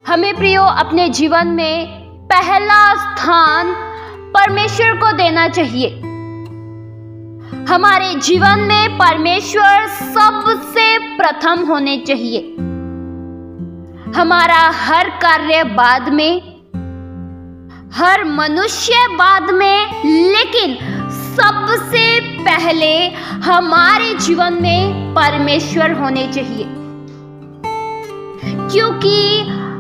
हमें प्रियो अपने जीवन में पहला स्थान परमेश्वर को देना चाहिए। हमारे जीवन में परमेश्वर सबसे प्रथम होने चाहिए। हमारा हर कार्य बाद में, हर मनुष्य बाद में, लेकिन सबसे पहले हमारे जीवन में परमेश्वर होने चाहिए, क्योंकि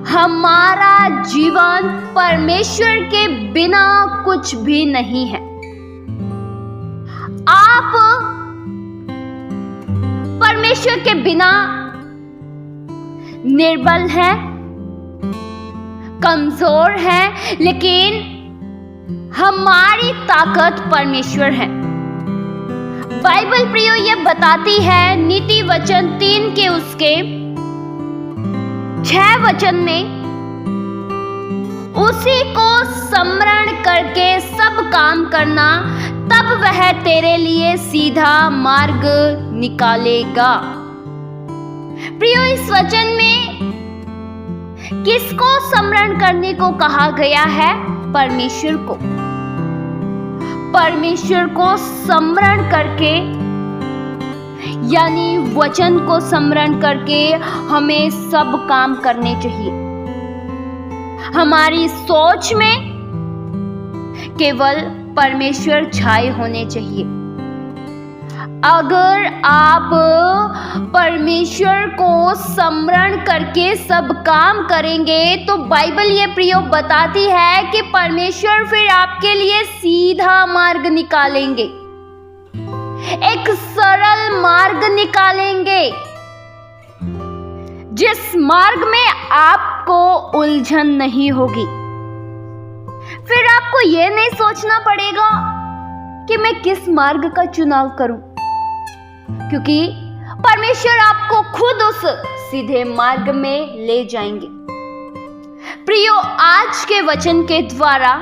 हमारा जीवन परमेश्वर के बिना कुछ भी नहीं है। आप परमेश्वर के बिना निर्बल हैं, कमजोर हैं, लेकिन हमारी ताकत परमेश्वर है। बाइबल प्रियो ये बताती है नीति वचन 3 के उसके 6 वचन में, उसी को स्मरण करके सब काम करना, तब वह तेरे लिए सीधा मार्ग निकालेगा। प्रियो इस वचन में किसको स्मरण करने को कहा गया है? परमेश्वर को। परमेश्वर को स्मरण करके, यानी वचन को स्मरण करके हमें सब काम करने चाहिए। हमारी सोच में केवल परमेश्वर छाए होने चाहिए। अगर आप परमेश्वर को स्मरण करके सब काम करेंगे तो बाइबल ये प्रियो बताती है कि परमेश्वर फिर आपके लिए सीधा मार्ग निकालेंगे, एक सरल मार्ग निकालेंगे, जिस मार्ग में आपको उलझन नहीं होगी। फिर आपको यह नहीं सोचना पड़ेगा कि मैं किस मार्ग का चुनाव करूं, क्योंकि परमेश्वर आपको खुद उस सीधे मार्ग में ले जाएंगे। प्रियो, आज के वचन के द्वारा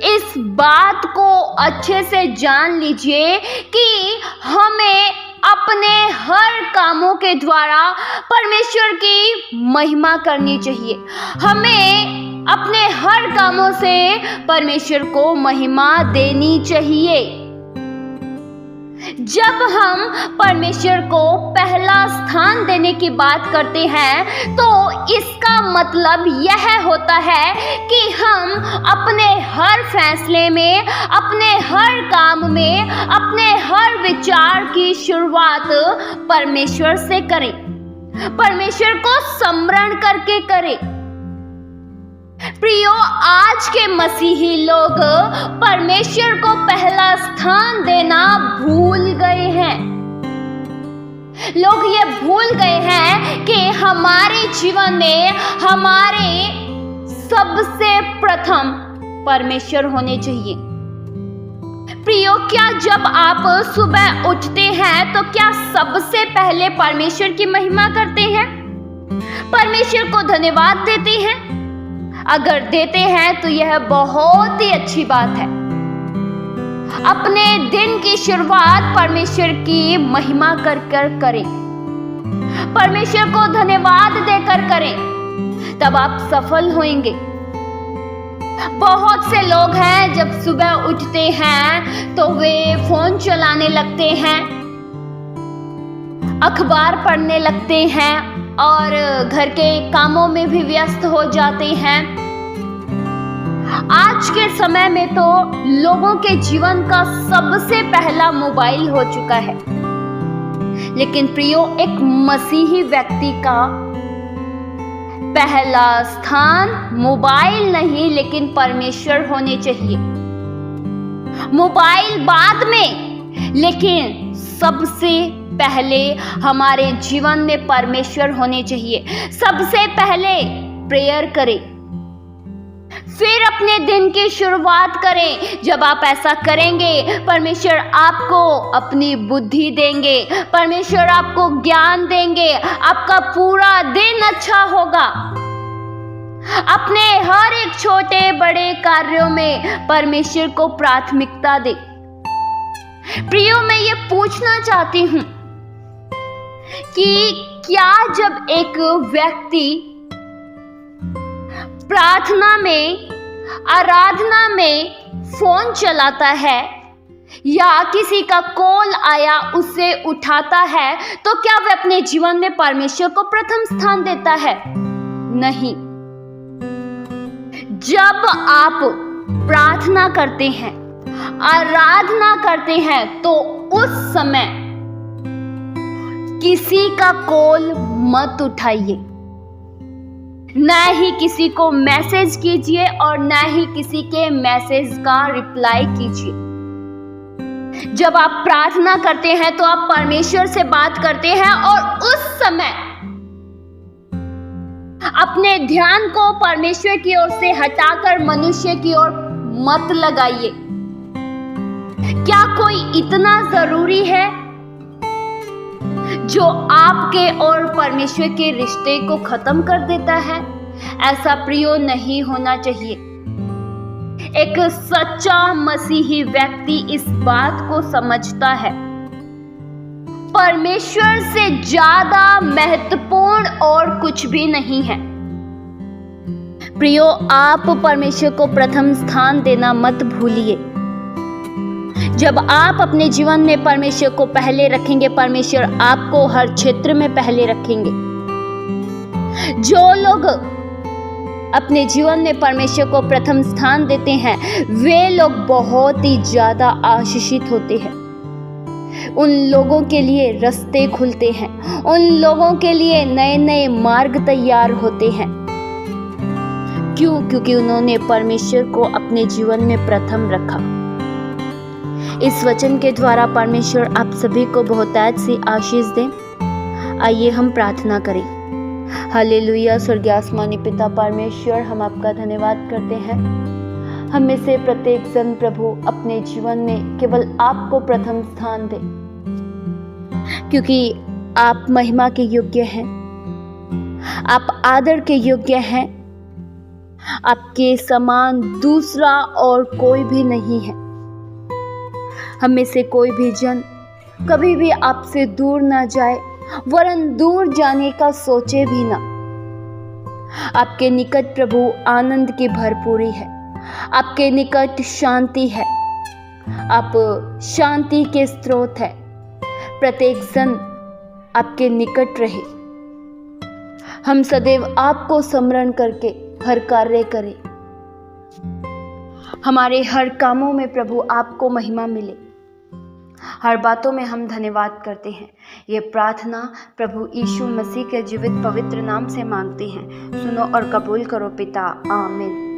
इस बात को अच्छे से जान लीजिए कि हमें अपने हर कामों के द्वारा परमेश्वर की महिमा करनी चाहिए। हमें अपने हर कामों से परमेश्वर को महिमा देनी चाहिए। जब हम परमेश्वर को पहला स्थान देने की बात करते हैं तो इसका मतलब यह होता है कि हम अपने हर फैसले में, अपने हर काम में, अपने हर विचार की शुरुआत परमेश्वर से करें, परमेश्वर को स्मरण करके करें। प्रियो, आज के मसीही लोग परमेश्वर को पहला स्थान देना भूल गए हैं। लोग ये भूल गए हैं कि हमारे जीवन में हमारे सबसे प्रथम परमेश्वर होने चाहिए। प्रियो, क्या जब आप सुबह उठते हैं तो क्या सबसे पहले परमेश्वर की महिमा करते हैं? परमेश्वर को धन्यवाद देते हैं? अगर देते हैं तो यह बहुत ही अच्छी बात है। अपने दिन की शुरुआत परमेश्वर की महिमा कर कर करें, परमेश्वर को धन्यवाद देकर करें, तब आप सफल होंगे। बहुत से लोग हैं जब सुबह उठते हैं तो वे फोन चलाने लगते हैं, अखबार पढ़ने लगते हैं और घर के कामों में भी व्यस्त हो जाते हैं। आज के समय में तो लोगों के जीवन का सबसे पहला मोबाइल हो चुका है। लेकिन प्रियो, एक मसीही व्यक्ति का पहला स्थान मोबाइल नहीं लेकिन परमेश्वर होने चाहिए। मोबाइल बाद में, लेकिन सबसे पहले हमारे जीवन में परमेश्वर होने चाहिए। सबसे पहले प्रेयर करें, फिर अपने दिन की शुरुआत करें। जब आप ऐसा करेंगे, परमेश्वर आपको अपनी बुद्धि देंगे, परमेश्वर आपको ज्ञान देंगे, आपका पूरा दिन अच्छा होगा। अपने हर एक छोटे बड़े कार्यों में परमेश्वर को प्राथमिकता दे। प्रियो, मैं ये पूछना चाहती हूं कि क्या जब एक व्यक्ति प्रार्थना में, आराधना में फोन चलाता है या किसी का कॉल आया उसे उठाता है, तो क्या वह अपने जीवन में परमेश्वर को प्रथम स्थान देता है? नहीं। जब आप प्रार्थना करते हैं, आराधना करते हैं, तो उस समय किसी का कॉल मत उठाइए, न ही किसी को मैसेज कीजिए और न ही किसी के मैसेज का रिप्लाई कीजिए। जब आप प्रार्थना करते हैं तो आप परमेश्वर से बात करते हैं और उस समय अपने ध्यान को परमेश्वर की ओर से हटाकर मनुष्य की ओर मत लगाइए। क्या कोई इतना जरूरी है जो आपके और परमेश्वर के रिश्ते को खत्म कर देता है? ऐसा प्रियो नहीं होना चाहिए। एक सच्चा मसीही व्यक्ति इस बात को समझता है, परमेश्वर से ज्यादा महत्वपूर्ण और कुछ भी नहीं है। प्रियो, आप परमेश्वर को प्रथम स्थान देना मत भूलिए। जब आप अपने जीवन में परमेश्वर को पहले रखेंगे, परमेश्वर आपको हर क्षेत्र में पहले रखेंगे। जो लोग अपने जीवन में परमेश्वर को प्रथम स्थान देते हैं, वे लोग बहुत ही ज्यादा आशीषित होते हैं। उन लोगों के लिए रास्ते खुलते हैं, उन लोगों के लिए नए नए मार्ग तैयार होते हैं। क्यों? क्योंकि उन्होंने परमेश्वर को अपने जीवन में प्रथम रखा। इस वचन के द्वारा परमेश्वर आप सभी को बहुतायत सी आशीष दें। आइए हम प्रार्थना करें। हालेलुया। स्वर्गीय आसमानी पिता परमेश्वर, हम आपका धन्यवाद करते हैं। हम में से प्रत्येक जन प्रभु अपने जीवन में केवल आपको प्रथम स्थान दे, क्योंकि आप महिमा के योग्य हैं, आप आदर के योग्य हैं। आपके समान दूसरा और कोई भी नहीं है। हम में से कोई भी जन कभी भी आपसे दूर ना जाए, वरन दूर जाने का सोचे भी ना। आपके निकट प्रभु आनंद की भरपूरी है, आपके निकट शांति है, आप शांति के स्रोत है। प्रत्येक जन आपके निकट रहे। हम सदैव आपको स्मरण करके हर कार्य करें। हमारे हर कामों में प्रभु आपको महिमा मिले। हर बातों में हम धन्यवाद करते हैं। ये प्रार्थना प्रभु यीशु मसीह के जीवित पवित्र नाम से मांगते हैं। सुनो और कबूल करो पिता। आमीन।